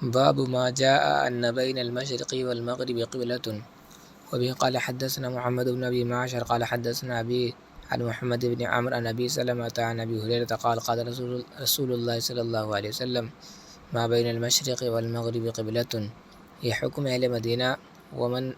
باب ما جاء أن بين المشرق والمغرب قبلة. وبه قال حدثنا محمد بن أبي معشر قال حدثنا أبي عن محمد بن عمرو عن أبي سلمة عن أبي هريرة قال قال رسول الله صلی اللہ علیہ وسلم ما بین المشرق والمغرب قبلة. یہ حکم اہل مدینہ ومن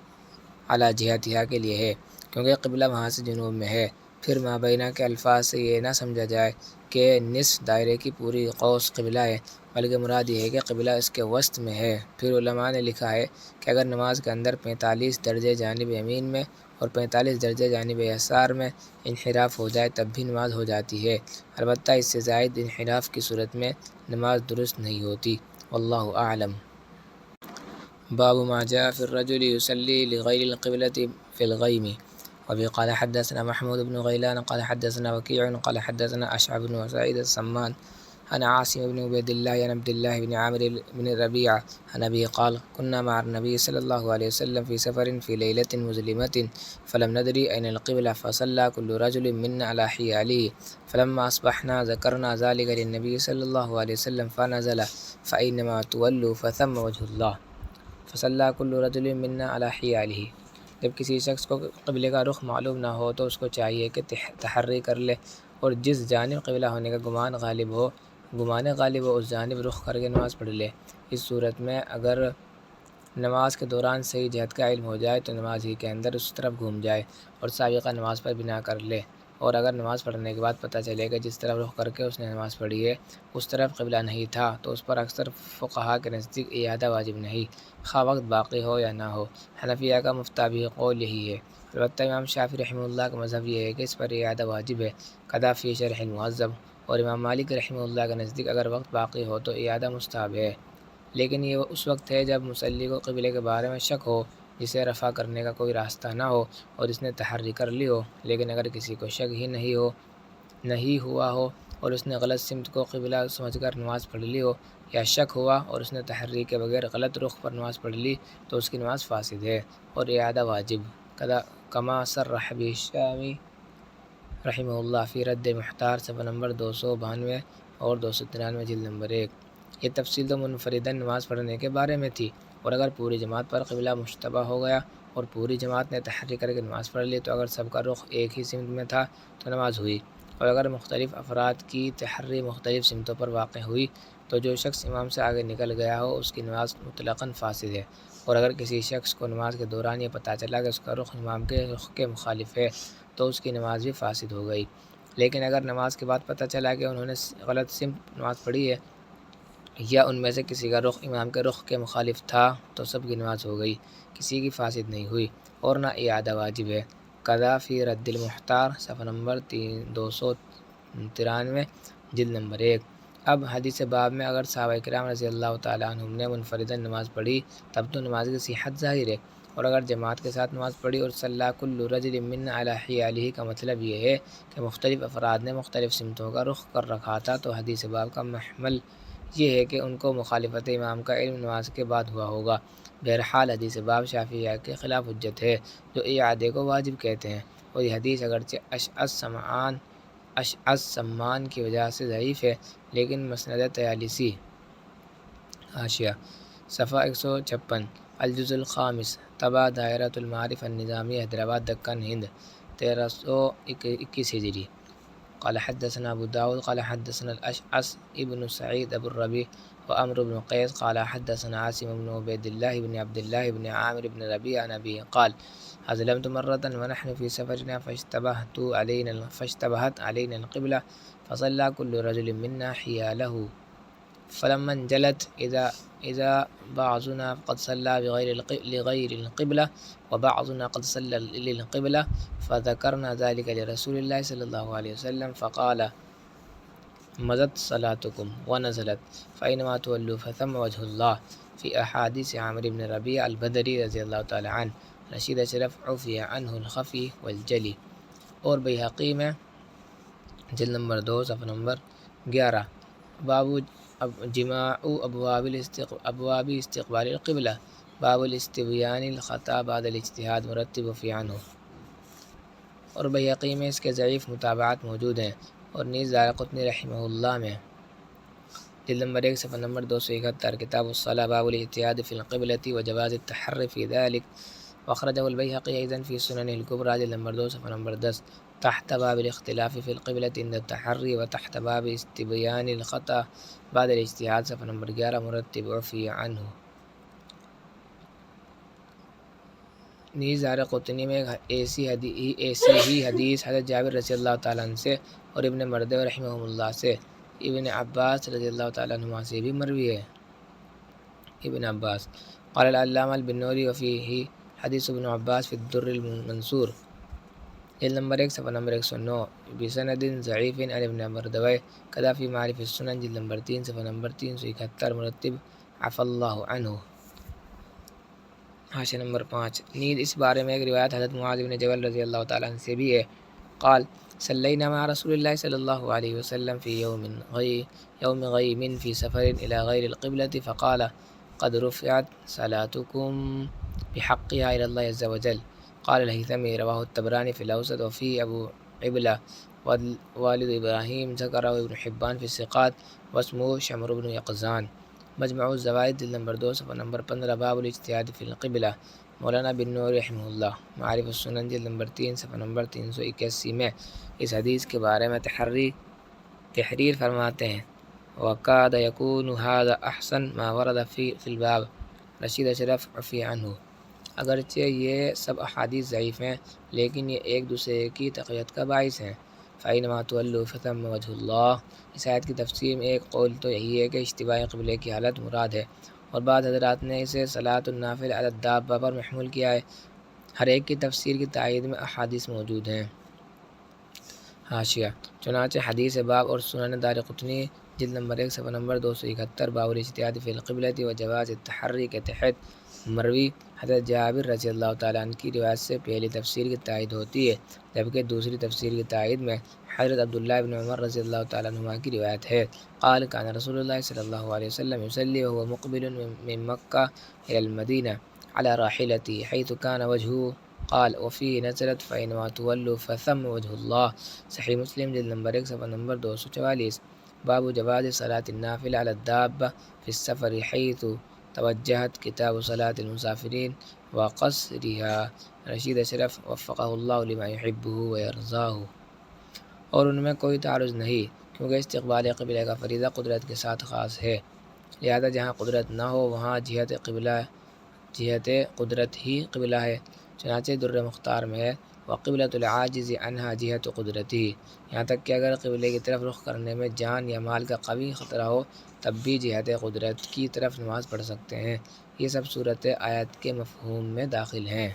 علی جہتہا کے لیے ہے کیونکہ قبلہ وہاں سے جنوب میں ہے۔ پھر ما بینہ کے الفاظ سے یہ نہ سمجھا جائے کہ نصف دائرے کی پوری قوس قبلہ ہے، بلکہ مراد یہ ہے کہ قبلہ اس کے وسط میں ہے۔ پھر علماء نے لکھا ہے کہ اگر نماز کے اندر 45 درجے جانب یمین میں اور 45 درجے جانب یسار میں انحراف ہو جائے تب بھی نماز ہو جاتی ہے، البتہ اس سے زائد انحراف کی صورت میں نماز درست نہیں ہوتی۔ واللہ اعلم۔ باب ما جاء في الرجل يصلي لغير القبلة في الغيم. وبه قال حدثنا محمود بن غيلان قال حدثنا وكيع قال حدثنا أشعب بن سعيد السمان عن عاصم بن عبيد الله عن عبد الله بن عامر بن ربيعة عن أبيه قال كنا مع النبي صلى الله عليه وسلم في سفر في ليلة مظلمة فلم ندري أين القبلة فصلى كل رجل منا على حياله فلما أصبحنا ذكرنا ذلك للنبي صلى الله عليه وسلم فنزل فأينما تولوا فثم وجه الله فصلى كل رجل منا على حياله. جب کسی شخص کو قبلے کا رخ معلوم نہ ہو تو اس کو چاہیے کہ تحری کر لے اور جس جانب قبلہ ہونے کا گمان غالب ہو اس جانب رخ کر کے نماز پڑھ لے۔ اس صورت میں اگر نماز کے دوران صحیح جہت کا علم ہو جائے تو نماز ہی کے اندر اس طرف گھوم جائے اور سابقہ نماز پر بنا کر لے، اور اگر نماز پڑھنے کے بعد پتہ چلے کہ جس طرف رخ کر کے اس نے نماز پڑھی ہے اس طرف قبلہ نہیں تھا تو اس پر اکثر فقہا کے نزدیک اعادہ واجب نہیں، خواہ وقت باقی ہو یا نہ ہو۔ حنفیہ کا مفتابی قول یہی ہے، البتہ امام شافعی رحمہ اللہ کا مذہب یہ ہے کہ اس پر اعادہ واجب ہے، قضا فی شرح المہذب، اور امام مالک رحمہ اللہ کے نزدیک اگر وقت باقی ہو تو اعادہ مستحب ہے، لیکن یہ اس وقت ہے جب مصلی کو قبلے کے بارے میں شک ہو، جسے رفع کرنے کا کوئی راستہ نہ ہو اور اس نے تحری کر لی ہو۔ لیکن اگر کسی کو شک ہی نہیں ہوا ہو اور اس نے غلط سمت کو قبلہ سمجھ کر نماز پڑھ لی ہو، یا شک ہوا اور اس نے تحری کے بغیر غلط رخ پر نماز پڑھ لی تو اس کی نماز فاسد ہے اور اعادہ واجب، کما صرح به الشامی رحمہ اللہ فی رد محتار صفحہ نمبر 292 اور 293 جلد نمبر 1۔ یہ تفصیل تو منفردن نماز پڑھنے کے بارے میں تھی، اور اگر پوری جماعت پر قبلہ مشتبہ ہو گیا اور پوری جماعت نے تحری کر کے نماز پڑھ لی تو اگر سب کا رخ ایک ہی سمت میں تھا تو نماز ہوئی، اور اگر مختلف افراد کی تحری مختلف سمتوں پر واقع ہوئی تو جو شخص امام سے آگے نکل گیا ہو اس کی نماز مطلقاً فاسد ہے، اور اگر کسی شخص کو نماز کے دوران یہ پتہ چلا کہ اس کا رخ امام کے رخ کے مخالف ہے تو اس کی نماز بھی فاسد ہو گئی۔ لیکن اگر نماز کے بعد پتہ چلا کہ انہوں نے غلط سمت نماز پڑھی ہے یا ان میں سے کسی کا رخ امام کے رخ کے مخالف تھا تو سب کی نماز ہو گئی، کسی کی فاسد نہیں ہوئی اور نہ اعادہ واجب ہے۔ قضا فی رد المحتار صفحہ نمبر 293 جلد نمبر 1۔ اب حدیث باب میں اگر صحابہ کرام رضی اللہ تعالیٰ عنہم نے منفردن نماز پڑھی تب تو نماز کی صحت ظاہر ہے، اور اگر جماعت کے ساتھ نماز پڑھی اور صلی کل رجل منا علی حیالہ کا مطلب یہ ہے کہ مختلف افراد نے مختلف سمتوں کا رخ کر رکھا تھا تو حدیث باب کا محمل یہ ہے کہ ان کو مخالفت امام کا علم نماز کے بعد ہوا ہوگا۔ بہرحال حدیث باب شافعیہ کے خلاف حجت ہے جو اعادے کو واجب کہتے ہیں، اور یہ حدیث اگرچہ اشعث سمان کی وجہ سے ضعیف ہے لیکن مسند طیالسی حاشیہ صفحہ 156 الجزء الخامس طبع دائرۃ المعارف النظامی حیدرآباد دکن ہند 1321 ہجری۔ قال حدثنا ابو داود قال حدثنا الاشعث ابن سعید ابو الربیع وعمر بن قیس قال حدثنا عاصم بن عبید اللہ بن عبد اللہ بن عامر بن ربیع عن ابیہ قال أظلمت مرة ونحن في سفرنا فاشتبهت علينا القبلة فصلى كل رجل منا حياله فلما انجلت إذا بعضنا قد صلى لغير القبلة وبعضنا قد صلى للقبلة فذكرنا ذلك لرسول الله صلى الله عليه وسلم فقال مضت صلاتكم ونزلت فأينما تولوا فثم وجه الله في أحاديث عامر بن ربيع البدري رضي الله تعالى عنه رشید اشرف عفی عنہ الخفی والجلی، اور بیہقی میں جلد نمبر 2 صفحہ نمبر 11۔ باب جماع ابواب استقبال القبلہ باب الاستبیان الخطا بعد الاجتہاد مرتب فی عنہ، اور بیہقی میں اس کے ضعیف متابعات موجود ہیں، اور نیز دارقطنی رحمہ اللہ میں جلد نمبر 1 صفحہ نمبر 271 کتاب الصلاة باب الاحتیاط فی القبلة وجواز التحری فی ذلک وأخرجه البيهقي أيضا في سنن الكبرى جلد نمبر 2 صفحہ نمبر 10 تحت باب الاختلاف في القبلة عند التحري وتحت باب استبيان الخطأ بعد الاجتهاد صفحہ نمبر 11 مرتب عفی عنہ۔ نیز دارقطنی میں ایسی ہی حدیث حضرت جابر رضی اللہ تعالیٰ عنہ سے اور ابن مردوہ رحمہ اللہ سے ابن عباس رضی اللہ تعالیٰ عنہ سے بھی مروی ہے۔ ابن عباس قال العلامہ البنوری وفیہ حدیث ابن عباس فی الدر المنصور جلد نمبر 1 صفحہ نمبر 109 بسند ضعیف عن ابن مردوہ کذا فی معارف السنن جلد نمبر 3 صفحہ نمبر 371 مرتب عفی اللہ عنہ۔ حاشیہ نمبر 5 نیز اس بارے میں ایک روایت حضرت معاذ بن جبل رضی اللہ تعالیٰ عنہ سے بھی ہے۔ قال صلینا مع رسول اللہ صلی اللہ علیہ وسلم فی یوم غیم فی سفر الى غیر القبلة فقال قد رفعت صلاتكم بحقها الى اللہ عز وجل۔ قال الہیثمی رواہ الطبرانی فی الاوسط وفی ابو عبلہ والد ابراہیم ذکرہ ابن حبان فی الثقات واسمہ شمر بن یقظان۔ مجمع الزوائد جلد نمبر 2 صفحہ نمبر 15 باب الاجتہاد فی القبلہ مولانا بن نور رحمہ اللہ۔ معارف السنن جلد نمبر 3 صفحہ نمبر 381 میں اس حدیث کے بارے میں تحریر فرماتے ہیں وَقَادَ يَكُونُ هَذَا أَحْسَنَ مَا وَرَدَ فِي الْبَابِ رشید اشرف عفی عنہ۔ اگرچہ یہ سب احادیث ضعیف ہیں لیکن یہ ایک دوسرے کی تقویت کا باعث ہیں۔ فَإِنَّمَا تُوَلُّوا فَثَمَّ وَجْهُ اللّہ۔ اس آیت کی تفسیر میں ایک قول تو یہی ہے کہ اشتباہ قبلے کی حالت مراد ہے، اور بعض حضرات نے اسے صلاۃ النافل علی الدابہ پر محمول کیا ہے۔ ہر ایک کی تفسیر کی تائید میں احادیث موجود ہیں۔ حاشیہ چنانچہ حدیث باب اور سنن دارقطنی جلد نمبر 1 صفحہ نمبر 271 باب الاجتہاد فی القبلۃ وجواز التحری کے تحت مروی حضرت جابر رضی اللہ تعالیٰ عنہ کی روایت سے پہلی تفسیر کی تائید ہوتی ہے، جبکہ دوسری تفسیر کی تائید میں حضرت عبداللہ بن عمر رضی اللہ تعالیٰ عنہما کی روایت ہے۔ قال کان رسول اللہ صلی اللہ علیہ وسلم یصلی وهو مقبل من مکہ الی المدینہ علی راحلتہ حیث کان وجہہ قال وفیہ نزلت فإنما تولوا فثم وجہ اللہ۔ صحیح مسلم جلد نمبر 1 صفحہ نمبر 244 باب جواز صلاۃ النافلہ علی الدابہ فی السفر حیث توجہت کتاب صلاۃ المسافرین وقصرها رشید اشرف وفقہ اللہ لما یحبہ ویرضاہ۔ اور ان میں کوئی تعارض نہیں کیونکہ استقبال قبلہ کا فریضہ قدرت کے ساتھ خاص ہے، لہذا جہاں قدرت نہ ہو وہاں جہت قدرت ہی قبلہ ہے۔ چنانچہ در مختار میں ہے وقبلۃ العاجز عنہا جہت قدرتی، یہاں تک کہ اگر قبلے کی طرف رخ کرنے میں جان یا مال کا قوی خطرہ ہو تب بھی جہت قدرت کی طرف نماز پڑھ سکتے ہیں۔ یہ سب صورت آیت کے مفہوم میں داخل ہیں۔